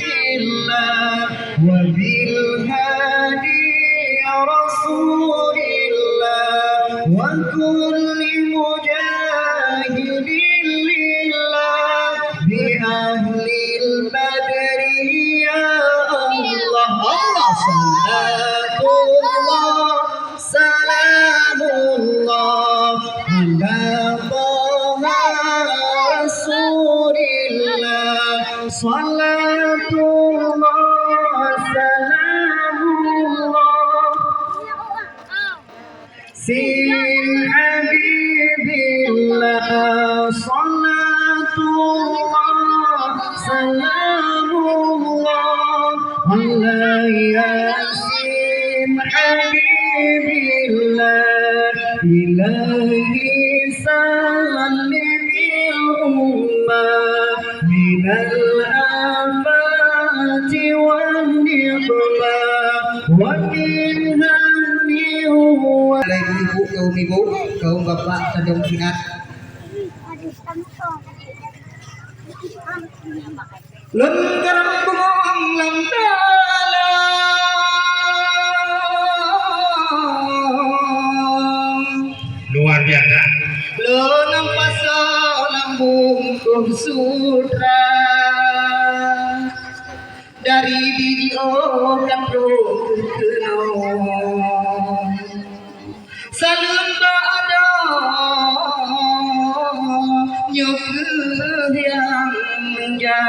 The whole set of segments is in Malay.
الله وبالهادي رسول الله وكل مجاهد لله بأهل البدر يا الله صلاة الله سلام الله على طه رسول الله صلاة الله سلام الله سين حبيب الله صلاة الله سلام الله على ياسين حبيب الله إلهي سلم الأمة من الآفات والنقمة ومن kaum ibu, kaum bapak, sedang ingat lengkap bengong lang dalam luar biasa. lenang pasal lambung sutra dari video kapro salam ada nyok yang menjaga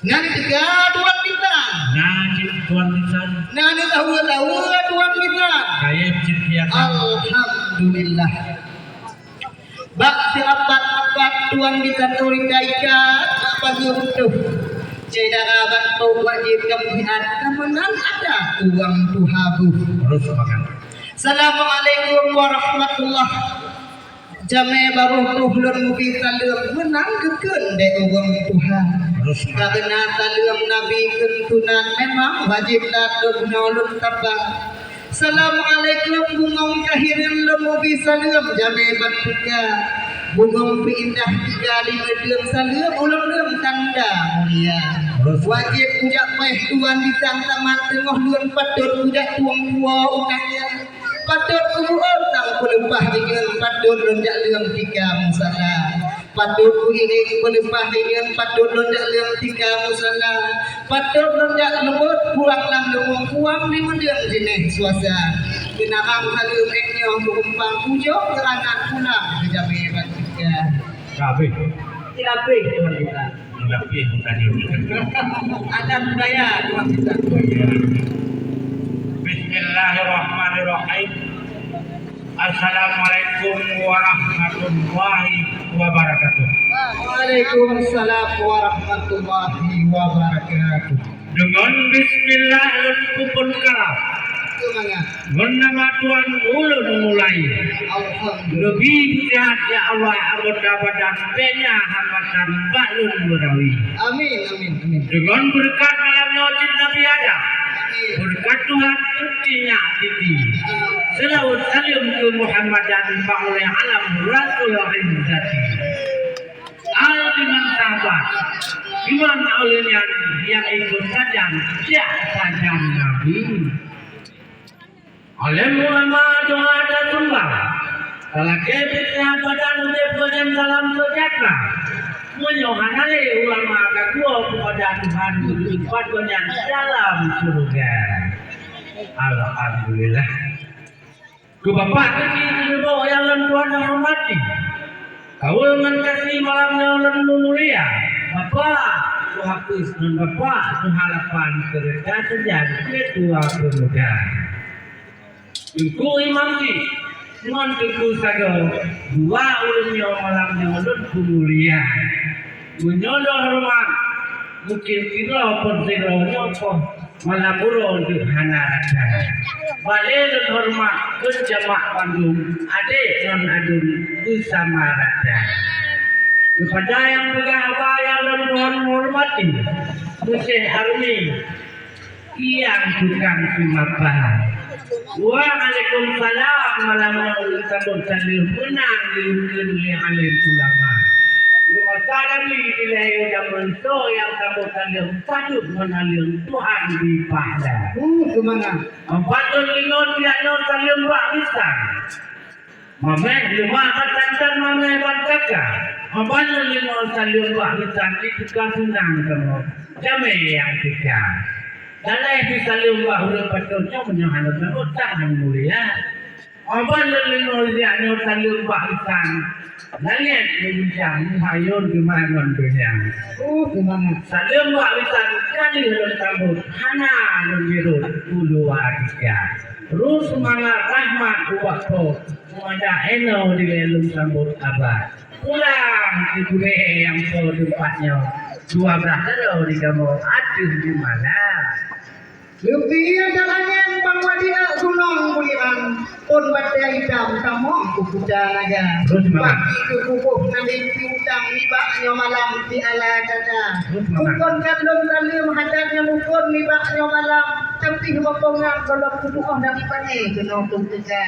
nan tegak tuan kita Najib tuan lisan nan tahu tuan kita kaya cipia alhamdulillah bakti apat tuan kita turikaika apa gitu Cedar abad tau wajib kembihan kemenang ada uang tuhabu terus makan. Assalamualaikum warahmatullah jame baruh tuhlun mubi talem menang keken dek uang Tuhan Terus makan. karena talem nabi kentunan memang wajib datang nolong tabang Assalamualaikum bungong kahirin lemubi salam jame batika bungong pindah 35 salam ulang tanda mulia wajib ujak meh tuan di taman tengah luan patut ujak tuang tua ukangnya patut uruan tang pelempah dengan patut lonjak leung tiga musala patut ini pelempah dengan patut lonjak leung tiga musala patut lonjak lembut pulang lang lembut puang di mendiang jenis suasa kenarang halu eknya berumpang pujo keranan pulang kejabe batika Kabe. ilabe tuan kita Lebih bukan ini. ada budaya tuan kita Bismillahirrahmanirrahim. Assalamualaikum warahmatullahi wabarakatuh. Waalaikumsalam warahmatullahi wabarakatuh. Dengan Bismillah pun kalam. Semangat. Bernama Tuhan ulun mulai. Alhamdulillah. Lebih sehat ya Allah anggota badan benya hambatan balun berawi. Amin amin amin. Dengan berkat malam nyocit Nabi Adam. Berkat Tuhan utinya titi. Selawat salam ke Muhammad dan oleh alam Rasul Izzati. Al-Iman sahabat. Iman awliya yang ikut sajan. Ya sajan Nabi. Oleh ulama doa dan sumbang. Kalau kita badan berjalan dalam sejahtera. Menyohan oleh ulama kedua kepada Tuhan berlipat banyak dalam surga. Alhamdulillah. Ku bapak kecil bawa yang Tuhan yang hormati. Kau kasih malamnya ulan mulia. Bapak, ku hapus dan bapak ku harapan kerja sejati ketua pemuda. Ku imamki. Dengan teguh saga dua ulunnya malamnya ulan mulia. Menyodoh hormat mungkin kira pun kira nyokoh malam burung di hana rasa balik hormat berjamaah Bandung adik non adun bersama rasa kepada yang bergabah yang Tuhan menghormati Musih Armi yang tukang simapa Waalaikumsalam malam kita bersalim menang di alim ulama. sekarang ini dilahir zaman so yang kamu kalian sadut menalian Tuhan di pada. Kemana? Patut lingon dia non kalian buat bisa. Mamai lima katan mamai katakan. Patut lingon kalian buat bisa itu kan senang kamu. Jamai yang tiga. Dalam bisa kalian buat udah patutnya menyohan dan tangan mulia. Patut lingon dia non kalian buat bisa. Nalian bincang hayun gimana dunia. Kemana? Salim buat wisan kali dalam tabut hana menjirut ulu adiknya. Rus semangat rahmat uwakko mengada eno di belum sambut abad. Pulang di gue yang kau tempatnya 12 tahun di kamu aduh di mana? Lebih jalannya bang wadia gunung bulian pun batia hitam tamong kukuda naga. Bagi kukuh nanti piutang libaknya malam di ala dada. Mukon kandung salim hadatnya mukon libaknya malam. Tapi hukuman kalau kuduh dari pane kena tungguja.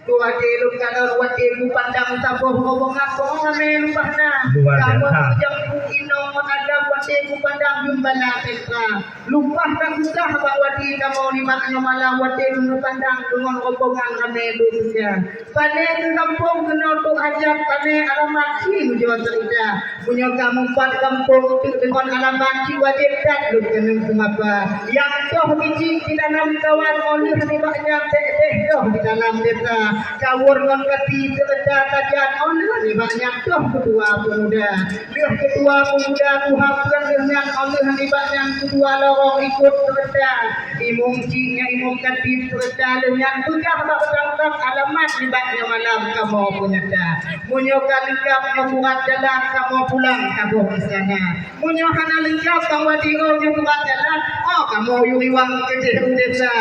Kuwati lu kalau wati lu pandang tabuh ngobongan bohongan lubahna. Kamu jam ino ada wati lu pandang jumbala peka. Lupa tak usah bawa di kamu ni maknya malam wati lu pandang dengan ngobongan kami dunia. Pane di kampung kena tu ajar pane alamat si Jawa Cerita. Punya kamu empat kampung dengan alamat si wajib tak lu kena semapa. Yang toh biji di dalam kawan oleh banyak teh toh di dalam desa. Kawur ngon kati sekedar tajat oleh banyak toh ketua pemuda. Dia ketua pemuda tuhapan dengan oleh banyak ketua lorong ikut sekedar. Imung cinya imung kati sekedar dengan tugas bertanggung alamat libatnya malam kamu punya dah. Munyo kalingkap nyobuat jalan kamu pulang kamu di sana. Munyo hana lingkap kamu diro nyobuat jalan. Oh kamu yuriwang ke desa.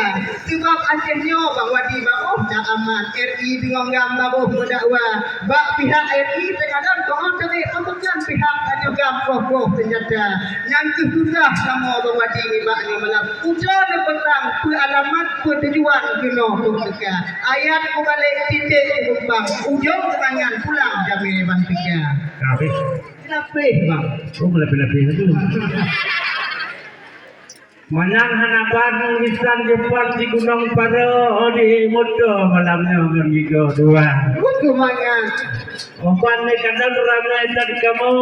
Sebab akhirnya bahwa di bawah dah aman. RI dengan gambar berdakwah. Bak pihak RI terkadang kau cari pemegang pihak juga pokok senjata. Yang susah kamu bahwa di baknya malam. Ujar petang alamat tujuan kena putaka. Ayat kembali titik kumpang. Ujung tangan pulang jamin bantiga. Habis. Lebih bang. Oh lebih itu. Manang hanapan mengisan depan di Gunung Paro di Mudo malamnya mengigo dua. Kemana? Opan ni kadang ramai tadi kamu.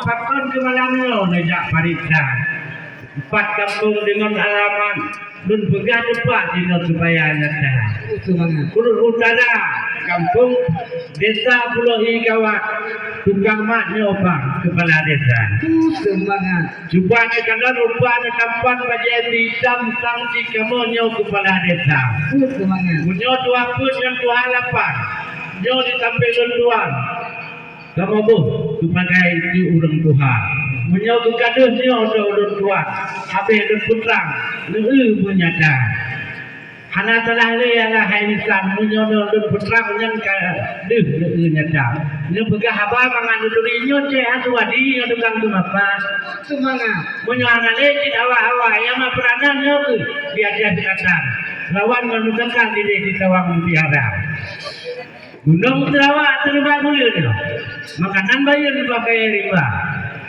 Pakon ke malamnya nejak pariksa. 4 kampung dengan halaman. Nun begah depan di supaya nyata. Kemana? Kulur utara kampung desa Pulau Igawat. Tukang mak nyobang kepala desa. Kemana? Jumpa ni kadang rupanya kampan bagian hitam sangsi kamu nyo kepala desa. Kemana? Munyo dua pun yang dua halapan. Nyo ditampilkan tuan. Kamu bu, sebagai di urang Tuhan. Munyo kegaduh nyo ada urang tuan. Habis ada putrang. Lu punya dah. Hana telah lihatlah hai misal munyo ada putrang yang lu nyata. Lu begah apa mangan duri nyo je atu adi ada kang tu apa. Kemana? Munyo hana lagi awak-awak yang ma peranan nyo ke dia kata. Lawan menutupkan diri di tawang mutiara. Gunung terawak terima mulia ni. Makanan bayar dipakai riba.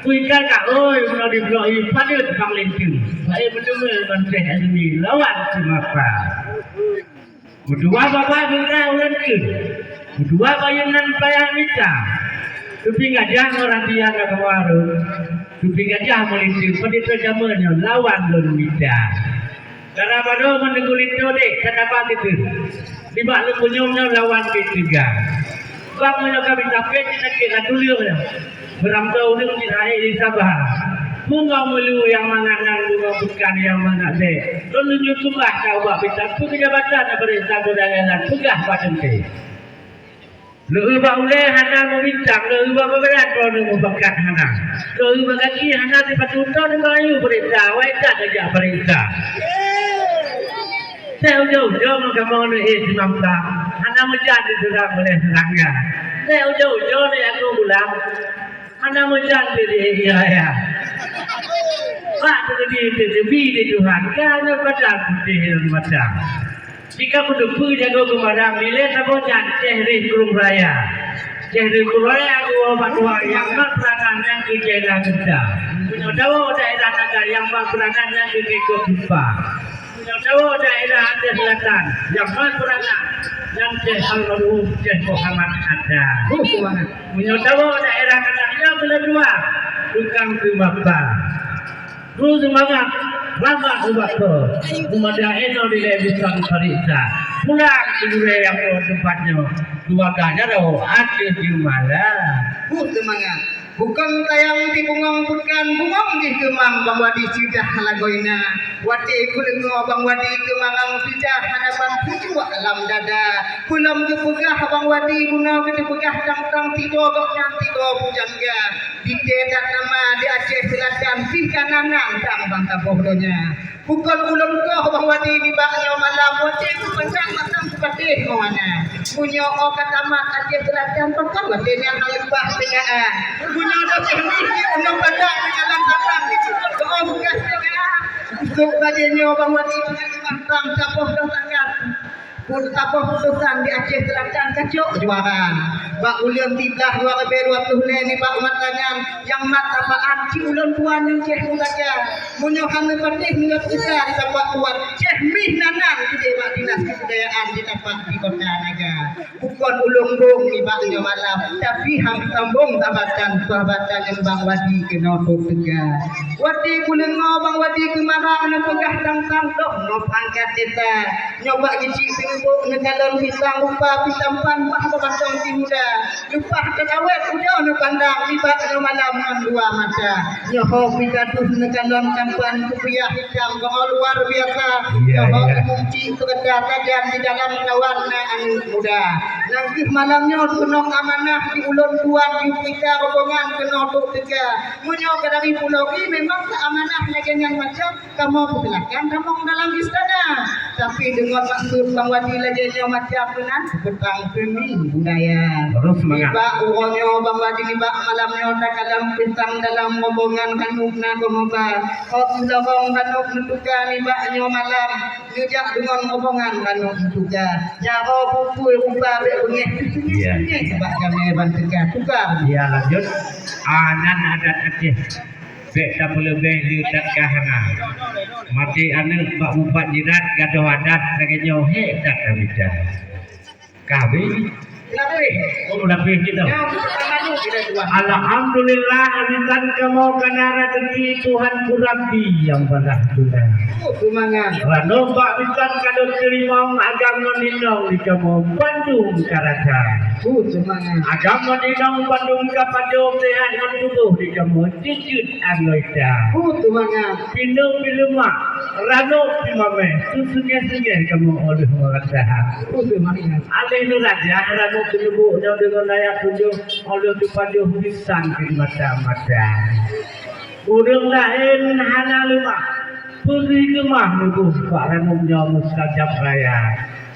Kuikan kak, oi, mana di blok ini pada tukang lenting. Saya betul-betul menteri ini lawan semapa. Berdua bapa berkah ulan ke. Berdua bayangan payah kita. Tapi gajah orang dia nak ke warung. Tapi gajah melinting pada terjamanya lawan lon kita. Karena baru menenggulit dek, kenapa itu? Lima lu punyanya lawan ketiga. Bang menyokap sampai kita kira dulu ya. Berambau ni di hari di Sabah. Bunga melu yang manganan bunga bukan yang mana deh. Lalu nyusulah kau buat kita. Punya jabatan perintah perdagangan pegah pada nanti. Lalu boleh hana meminta. Lalu berat kalau membakat hana. Lalu bagi hana di patutun Melayu perintah. Wajah saja perintah. Saya jauh-jauh kamu ni semampa. Hana menjadi serang oleh serangga. Saya jauh-jauh ni aku ulang. Hana menjadi dia ya. Pak terjadi di Tuhan. Karena pada putih dan macam. Jika berdua jago kepada milik aku jangan cehri kurung raya. jadi Korea dua berdua yang berperangan yang kejadian kita. Punya tahu daerah negara yang berperangan yang kekeko kita. Punya tahu daerah Aceh Selatan yang berperangan yang Syekh Al-Marhum Syekh Muhammad ada. Punya tahu daerah Katanya kedua tukang Timaka. Terus semangat Rama Subako Kumada Eno di Lebisan Sarisa pulang ke yang tempatnya keluarganya dah ada di mana semangat bukan tayang di bungong bukan bungong di kemang bang wadi sudah lagoina wadi kulengo bang wadi kemangang sudah hadapan pucu alam dada pulang ke pegah bang wadi guna ke pegah tang tido goknya tido pujangga di dekat nama di Aceh Selatan di kananan tang bang tabohdonya bukan ulang ke bang wadi di baknya malam wadi pencang macam seperti mana punya okat amat Aceh Selatan bukan wadi yang lebah pengaan punya dosa ini undang pada jalan datang doa bukan untuk badannya bang wadi tang tabohdo tangan pun tapoh putusan di Aceh Selatan kacau juara bak ulian tiblah juara beru tuhle ni bak matangan yang mata baan ci ulian tuan yang Syekh Mulaga munyohan lepatih mingat kita di tempat tuan Syekh Mih Nanan di Dewa Dinas Kebudayaan di tempat di kota naga bukan ulung-ulung ni baknya malam tapi ham tambung tabatan sahabatan yang bang wadi ke notok tegak wadi kulengo bang wadi kemarang na pegah tang-tang dok no pangkat kita nyoba gici buk negalon pisang lupa pisampan bah batang timuda lupa ketawet udah no pandang tiba no malam dua mata nyoho pikatus negalon tampan kupiah hitam gol luar biasa nyoho mungci sekedar tajam di dalam kawarna anu muda nanti malamnya tunong amanah di ulun tuan di kita rombongan kenodok tiga munyo ke dari pulau ini memang amanah yang macam kamu persilakan kamu dalam istana tapi dengan maksud bang wadi lagi yang macam penan tentang seni budaya terus semangat tiba uangnya bang wadi tiba malamnya tak dalam pisang dalam rombongan kanukna komoba kok dorong kanuk nutuka nibaknya malam ngejak dengan rombongan kanuk nutuka jaro buku rupa bengeh sebab kami bantukan tukar ya lanjut anan adat Aceh Bek tak lebih lihat kahana mati anu bak mumpat jirat gaduh adat lagi nyohe tak kabita kabe lebih kita alhamdulillah azitan kamu kanara tadi Tuhan Rabbi yang pada Tuhan semangat rano bak bisan kadon terima agama ninong di kamu Bandung Karata semangat agama ninong Bandung kapadong sehat dan tubuh di kamu jujur angoita semangat pinung bilumak rano pimame susunya kamu oleh mengatakan semangat alih nuraja rano penyebutnya dengan daya tunjuk oleh dipaduh bisan di mata-mata udang lain hana lima pergi kemah nubuh Pak Ranumnya mustajab raya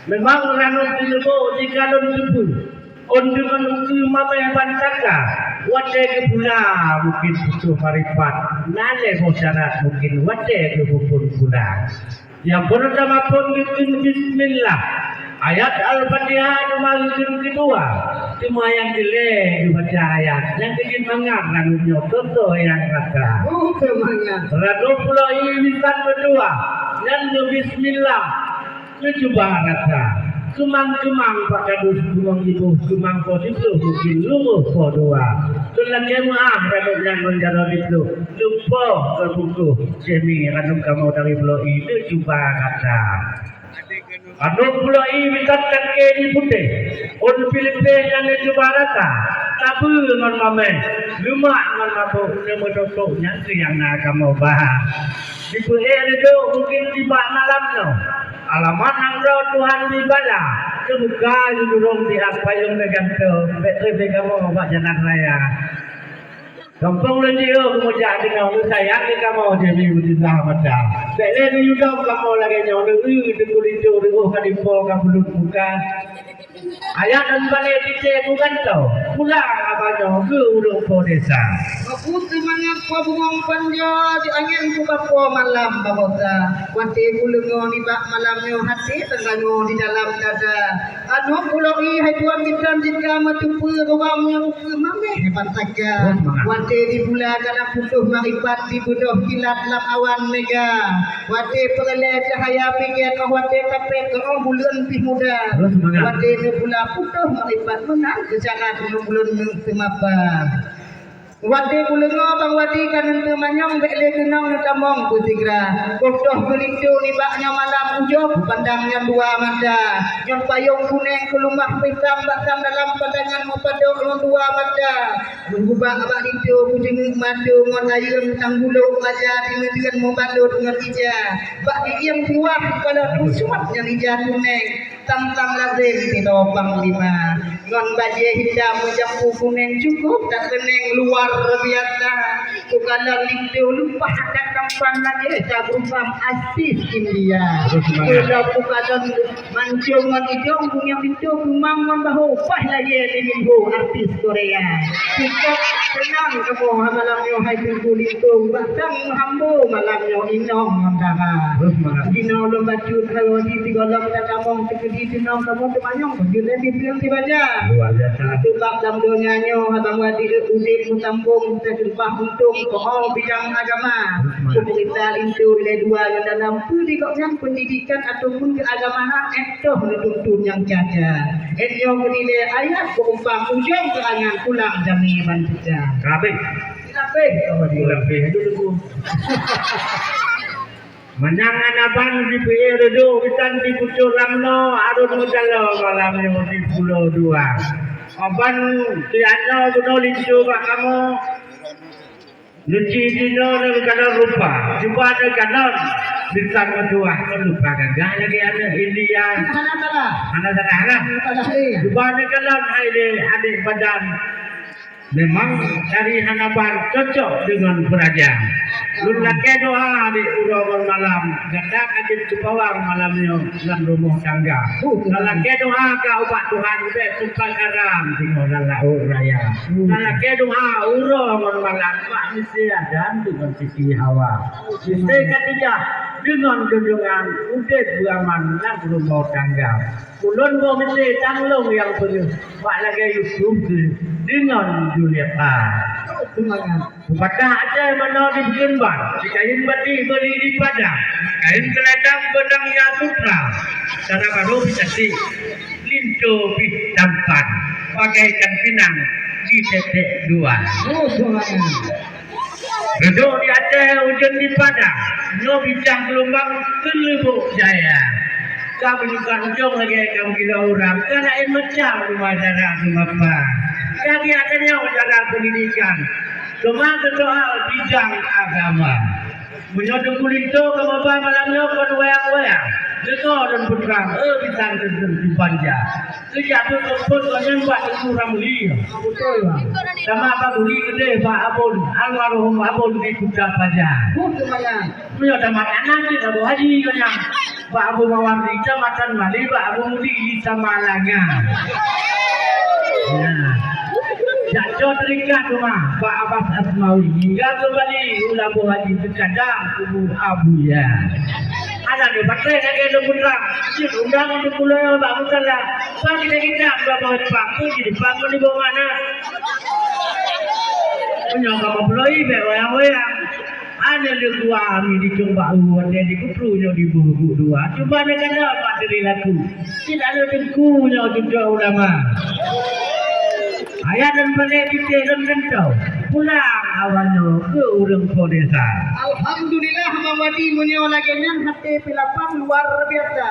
memang Ranum penyebut di kalon tubuh untuk menunggu mama yang bantaka wadai ke pula mungkin butuh maripat nale syarat mungkin wadai ke pun pula yang pertama pun bikin bismillah ayat Al-Fatihah nomor kedua cuma yang dileh dibaca ayat yang bikin mangat ranumnya contoh yang kata semangat radu pulau ini bisa berdua yang bismillah mencoba rasa kemang-kemang pakai dus kemang ibu kemang positif mungkin lumuh kedua tulang kemah radu yang menjadi itu lupa terbuku semi radu kamu dari pulau ini coba rasa Aduk pulau ini mintakan ke di putih. Orang Filipina yang di Barata. Tabu dengan mamen. Lumak dengan mabuk. Nama doktornya itu yang nak kamu bahas. Di pulau itu mungkin di malam no. Alamat nangro Tuhan di bala. Kebuka jurung di apa yang megang tu. Betul kamu buat jalan raya. Kampung dia kemudian dengan orang sayang ni kamu jadi berizah macam. Sebab ni juga kamu lagi nyawa ni kulit tu kan impor kan belum bukan. Ayat dan balik kita bukan tahu. Pulang abang ke urung po desa. Aku semangat kau bungong panja di angin ku bapa malam babosa. Wante kulengo ni bak malamnya hati tenggango di dalam dada. Anu kuloi hai tuan kita jika matupu ruamnya ke mame pantaga. Wante di bulan dalam putuh maribat di budoh kilat lam awan mega. Wante perle cahaya pikir kau wante tapet kau bulan pi muda. Wante pula putuh maribat menang secara bulan semapa. Wati kulengo bang wati kanan temanyong bele kenang natamong putigra. Kotoh gelindu ni baknya malam ujub pandangnya dua mata. Nyon payung kuning kelumah hitam bakam dalam pandangan mempadok dua mata. Menggubah abak lindu kujenguk madu ngon ayun tanggulung aja di median membadut dengan ija. Bak diam tuah pada kusuatnya ija kuning. Tang-tang lazim di panglima. Ngon baje hitam menjampu kuning cukup tak kening luar biasa. Tukala lindu lupa ada tampan lagi cabang asis India. Kalau tukala mancungan hidung punya lindu kumang membahu pas lagi lindu artis Korea. Kita senang kamu malamnya hai tunggu lindu bahkan hambo malamnya inong mandara. Dino lomba cut kalau di tiga lomba tamong di dino kamu temanyong jadi di film baca. Luar biasa. Itu bab dalam dunianya abang wadi udip mutampung terjempah untung kohol bidang agama. Pemerintah itu nilai dua yang dalam pendidikan pendidikan ataupun keagamaan itu menuntut yang caca. Enyo menilai ayat berumpam ujung kerangan pulang jami bantuan. Kabeh. Kabeh Kalau dilebih itu dulu. Menyangan abang di PE redo kita di Pucuk Lamno arun mudalo malamnya di Pulau Dua. Abang di ano tuno lindu pak kamu. Luci dino dengan kanan rupa. Cuba ada kanan bintang kedua lupa gagah lagi ada India. Anak salah. Cuba ada kanan adik badan. Memang dari Hanapan cocok dengan kerajaan. Lulake doa di urang malam, ganda kajit supawang malamnya dalam rumah tangga. Lulake doa ke ubat Tuhan be tumpang aram tinggal dalam raya. Lulake doa urang malam pak mesti ada dengan sisi hawa. Sisi ketiga dengan gedungan udah buaman dalam rumah tangga. Ulun bo mesti tanglung yang penuh. Pak lagi YouTube dengan Julieta. Baca aja mana dibikin bang. Kain bati beli di padang. Kain selendang benangnya sutra. Cara baru jadi lintu pitampan. Pakaikan pinang di tetek dua. Reduk di Aceh hujan di padang. Nyo bincang gelombang kelebuk jaya. Kamu juga ujung lagi kamu gila orang. Karena ini macam rumah darah rumah apa. Jadi adanya ujaran pendidikan. Cuma soal bidang agama. Menyodok kulit itu kamu apa malamnya kau wayang-wayang. Itu dan putra. Bintang di panja. Sejak itu pun kalian buat kurang liya. Betul lah. Sama apa buli gede Pak Abun. Almarhum Abun di Kuda Panja. Punya ada makanan kita bawa haji kanya. Pak Abu Mawar di Kecamatan Mali, Pak Abu di Samalanga. Nah, jatuh terikat rumah Pak Abbas Asmawi hingga kembali ulang haji sekadang kubur Abu ya. Ada di pakai lagi ada putra. Undang untuk pulau Pak Mutala. Pak kita bawa Pak jadi Pak di bawah mana? Punya kamu pulau ini wayang-wayang. Ada dua kami dicoba uang dan dikuprunya di buku dua. Cuma dengan apa dari laku? Tidak ada tengkunya juga ulama. Ayat dan balik kita dan kentau. Pulang awalnya ke urang desa. Alhamdulillah mawati munyo lagi nang hati pilapang luar biasa.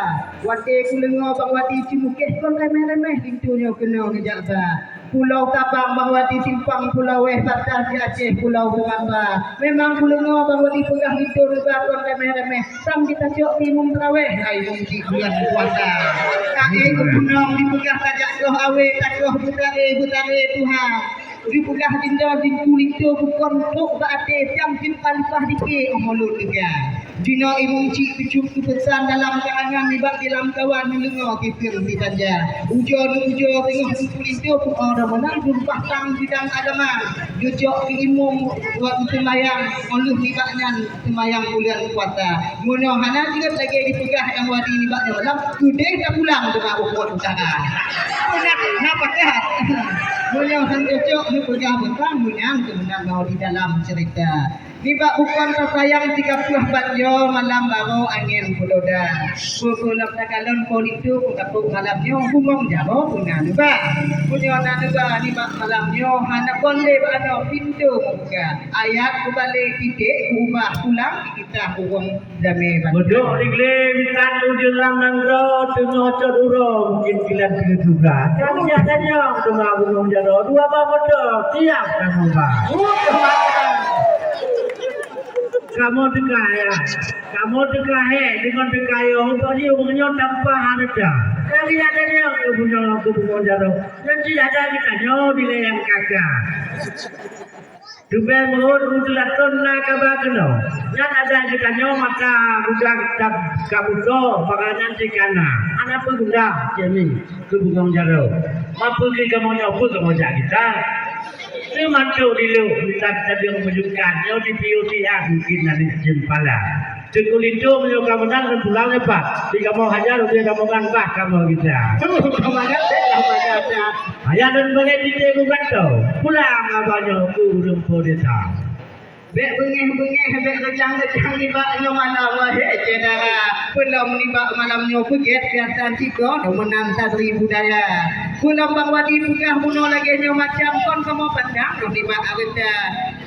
Wati kulengo bang wati cimukeh kon remeh-remeh dintunyo kena ngejaba. Pulau Tabang Bangwati Simpang Pulau Batas di Aceh Pulau Bangamba. Memang kulengo bang wati pegah itu kon remeh-remeh. Sam kita cok timung terawih ai mungkin bulan puasa. Kaki gunung dipegah tajak doh awe tajak butare Tuhan. di pegah dinda di kulit tu bukan tok berade jam jin kalipah dike mulut juga dina imung cik cucuk tu pesan dalam karangan libat dalam kawan lengo kifir di tanja ujo tengah di kulit tu orang menang jumpa tang bidang agama jujok di imung buat sembahyang oleh libatnya sembahyang bulan puasa mono hana juga lagi di pegah yang wadi libatnya dalam gede tak pulang dengan ukut usaha napakah Mulia sang cocok ni pegah betang munyang kemenang mau di dalam cerita. Tiba bukan tersayang 30 batjo malam baru angin puloda. Pulak takalon politu pukapuk malamnya bungong jabo punya nuba. Punya nanuba ni malamnya hana konde bano pintu muka. Ayat kubalik titik ubah pulang kita bungong dame bat. Bodoh digle bitan tu dalam nangro tengah ceduro mungkin kilan juga. Kamu nyatanya tengah bungong jaro dua bodoh tiap kamu ba. Kamu tegah dengan tegah yang tadi umumnya tanpa ada. Kali ada yang kebunyong jaro. Nanti ada kita nyo di layang kakak. Dubel mulut utulat tonna kabakno. Yang ada kita nyo maka budak kabudo makanan cikana. Anak pegunda jemi kebunyong jaro. Mampu kita mau nyobu kamu kita. Ini mantu dulu kita sedang menunjukkan yo di PUTA mungkin nanti jempala. Cekulindo menyoka menang dan pulangnya Pak. Jika mau hajar dia kamu ngangkah kamu kita. Ayah dan balik di tegu bantau. Pulang abahnya kurung desa. Bek bengeh bek kejang ni bak nyo malam wae cedara. Pulang ni bak malam nyo puget biasa ciko do menang sadri budaya. Pulang bang wadi pegah buno lagi nyo macam kon kamu pandang do ni bak aweta.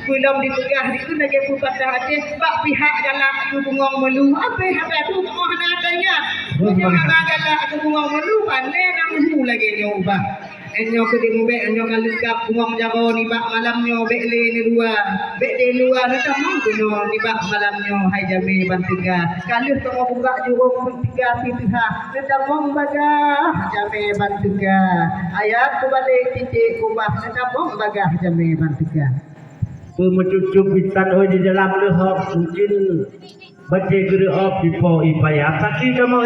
Pulang di pegah itu lagi pupatah Aceh bak pihak galak aku bungong melu. Apa aku mau nadanya. Punya galak aku bungong melu pandai namu lagi nyo ubah. Enyo ke demo be enyo kalengkap buang jaro ni bak malamnyo be le ni luar be de luar nak mau kuno ni bak malamnyo hai jami bantiga kalih tengok buka jurung bantiga pitiha nak mau baga jami bantiga ayat ku balik titik kubah nak mau baga jami bantiga Pemecucuk bitan oi di dalam lehok mungkin baca guru op di po ipaya tapi kamu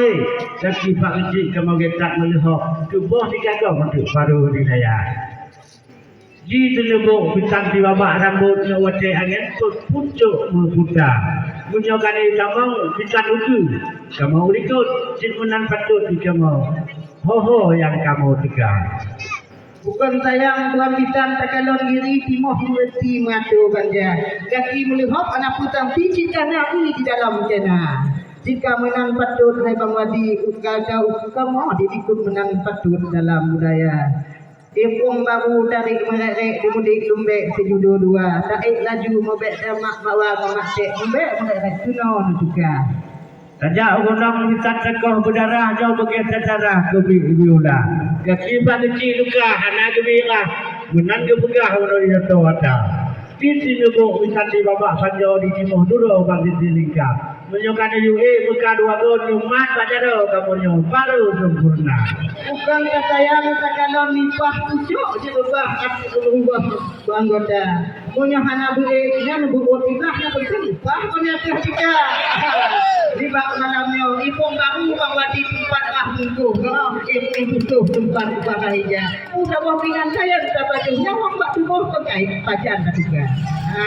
tapi pak uji kamu getak melehok tubuh dijaga untuk baru di saya di telebuk bitan di babak rambutnya wajah angin pucuk mengkuda menyokan kamu bitan uju kamu ikut jimunan patut di kamu ho yang kamu tegang. Bukan sayang tuan bitan takalon diri timoh mengerti matu ganja. Kaki melihat anak putang cici jana ini di dalam jana. Jika menang patut hai bang wadi ugaga kamu didikut menang patut dalam budaya. Ipung baru tarik merek dimudik lumbek sejudo dua. Tarik laju mebek damak bawa mamak cek lumbek merek tunon juga. Saja undang kita tekoh berdarah jauh bagian darah kebiula. Kekibat kecil luka hana kebira. Menang kebegah orang dia tahu ada. Di sini bu bisa di babak sanjau di timur dulu bang di lingkap. Menyokan di buka dua gol nyumat baca do kamu nyum baru sempurna. Bukan kesayang takalon nipah pucuk je ubah berubah anggota. Punya hana boleh yang buat ibah yang berubah punya ketika. Di bak malamnya ipung baru bang wadi tempat minggu. Itu tempat bahaya. Udah mau pingan saya kita baju nyawang bak tubuh pakai pajan juga.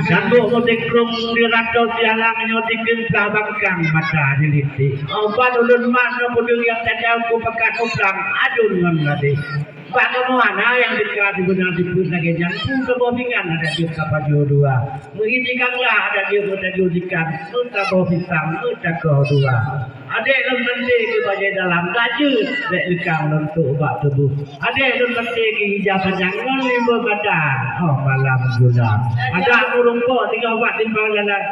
Sambuk motekrum di rado sialang nyotikin sabangkang mata diliti. Obat ulun mak nopudung yang tajam ku pekat uplang adun ngan tadi. Pak kamu mana yang dekat di benar di pun lagi jangan kebobingan ada di kapal dua. Mengizinkanlah ada di benar diujikan. Muka bobisang, muka dua. Ada yang nanti ke bagian dalam laju dek lekang untuk obat tubuh. Ada yang nanti ke hijab panjang lima badan. Oh malam guna. Ada burung po tiga obat timbang jalan.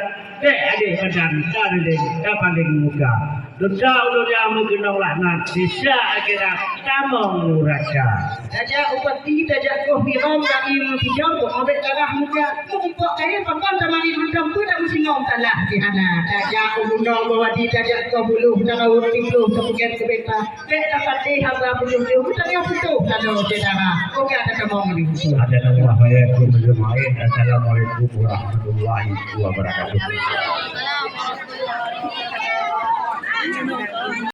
Dek adik badan, tak ada paling muka. Dosa ulun yang menggenang laknat bisa akhirnya tamang raja. Dajak upati dajak koh birom dari hijau kok ambek darah muka. Mumpuk kaya papan tamari mandam tu dak mesti ngom talah di hana. Dajak ulun bawa di dajak koh buluh darah urut itu kemudian ke beta. Bek dapat deh hamba buluh dia bukan yang putuh kalau dia darah. Kok ada tamang ni. Assalamualaikum warahmatullahi wabarakatuh.